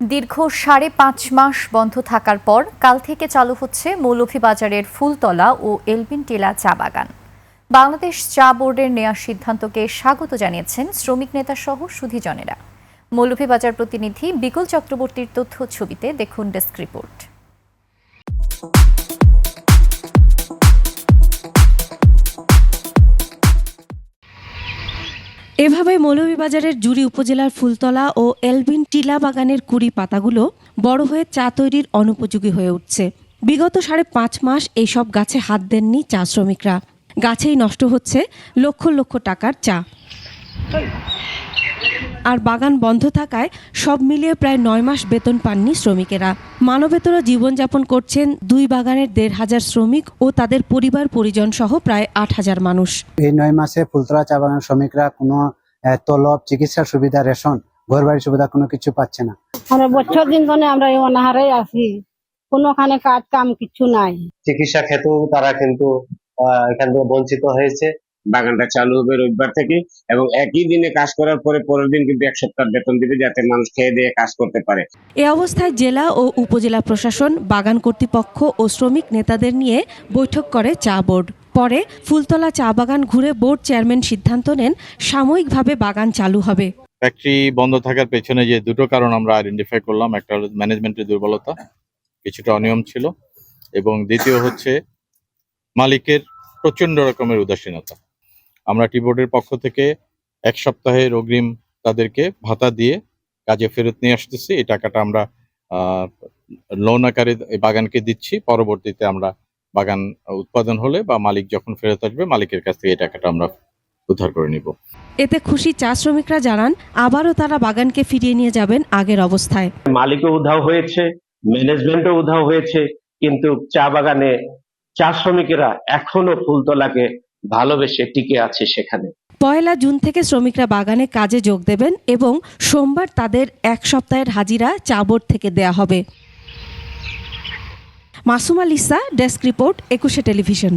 দীর্ঘ ৫.৫ মাস বন্ধ থাকার পর কাল থেকে চালু হচ্ছে মৌলভীবাজারের ফুলতলা ও এলবিন টিলা চা বাগান। বাংলাদেশ চা বোর্ডের নেওয়া সিদ্ধান্তকে স্বাগত জানিয়েছেন শ্রমিক নেতা সহ সুধীজনেরা। মৌলভীবাজার প্রতিনিধি বিকুল চক্রবর্তীর তথ্য ছবিতে দেখুন ডেস্ক রিপোর্ট। এভাবে মৌলভীবাজারের জুড়ি উপজেলার ফুলতলা ও এলবিন টিলা বাগানের কুড়ি পাতাগুলো বড় হয়ে চা তৈরির অনুপযোগী হয়ে উঠছে। বিগত ৫.৫ মাস এইসব গাছে হাত দেননি চা শ্রমিকরা। গাছেই নষ্ট হচ্ছে লক্ষ লক্ষ টাকার চা। আর বাগান বন্ধ থাকায় সব মিলিয়ে প্রায় ৯ মাস বেতন পাননি শ্রমিকেরা। মানবেতর জীবনযাপন করছেন দুই বাগানের ১,৫০০ শ্রমিক ও তাদের পরিবার পরিজন সহ প্রায় ৮,০০০ মানুষ। এই ৯ মাসে ফুলতলা চা বাগানের শ্রমিকরা কোনো তলব, চিকিৎসার সুবিধা, রেশন, ঘরবাড়ির সুবিধা কোনো কিছু পাচ্ছে না। আমরা বছর দিন ধরে আমরা এই অনাহারে আছি, কোনোখানে কাজ কাম কিছু নাই। চিকিৎসা ক্ষেত্রেও তারা কিন্তু এখান থেকে বঞ্চিত হয়েছে। বাগানটা চালু হবে রবিবার থেকে এবং একই দিনে কাজ করার পরে পরের দিন কিন্তু ১ সপ্তাহ বেতন দিবে, যাতে মানুষ খেয়ে দিয়ে কাজ করতে পারে। এ অবস্থায় জেলা ও উপজেলা প্রশাসন, বাগান কর্তৃপক্ষ ও শ্রমিক নেতাদের নিয়ে বৈঠক করে চা বোর্ড। পরে ফুলতলা চা বাগান ঘুরে বোর্ড চেয়ারম্যান সিদ্ধান্ত নেন সাময়িকভাবে বাগান চালু হবে। ফ্যাক্টরি বন্ধ থাকার পেছনে যে দুটো কারণ আমরা আইডেন্টিফাই করলাম, একটা হলো ম্যানেজমেন্টের দুর্বলতা, কিছুটা অনিয়ম ছিল, এবং দ্বিতীয় হচ্ছে মালিকের প্রচন্ড রকমের উদাসীনতা। আমরা টি বোর্ডের পক্ষ থেকে ১ সপ্তাহের অগ্রিম তাদেরকে ভাতা দিয়ে কাজে ফেরত নিয়ে আসতেছি। এই টাকাটা আমরা লোন আকারে বাগানকে দিচ্ছি। পরবর্তীতে আমরা বাগান উৎপাদন হলে বা মালিক যখন ফেরত আসবে, মালিকের কাছ থেকে এই টাকাটা আমরা উদ্ধার করে নিব। এতে খুশি চা শ্রমিকরা জানান আবারও তারা বাগানকে ফিরিয়ে নিয়ে যাবেন আগের অবস্থায়। মালিকও উধাও হয়েছে, ম্যানেজমেন্টও উধাও হয়েছে, কিন্তু চা বাগানে চা শ্রমিকেরা এখনো ফুলতলাকে ভালোবেসে টিকে আছে সেখানে। ১ জুন থেকে শ্রমিকরা বাগানে কাজে যোগ দেবেন এবং সোমবার তাদের ১ সপ্তাহের হাজিরা চা বোর্ড থেকে দেয়া হবে। Masuma Lisa, desk report, ২১ television.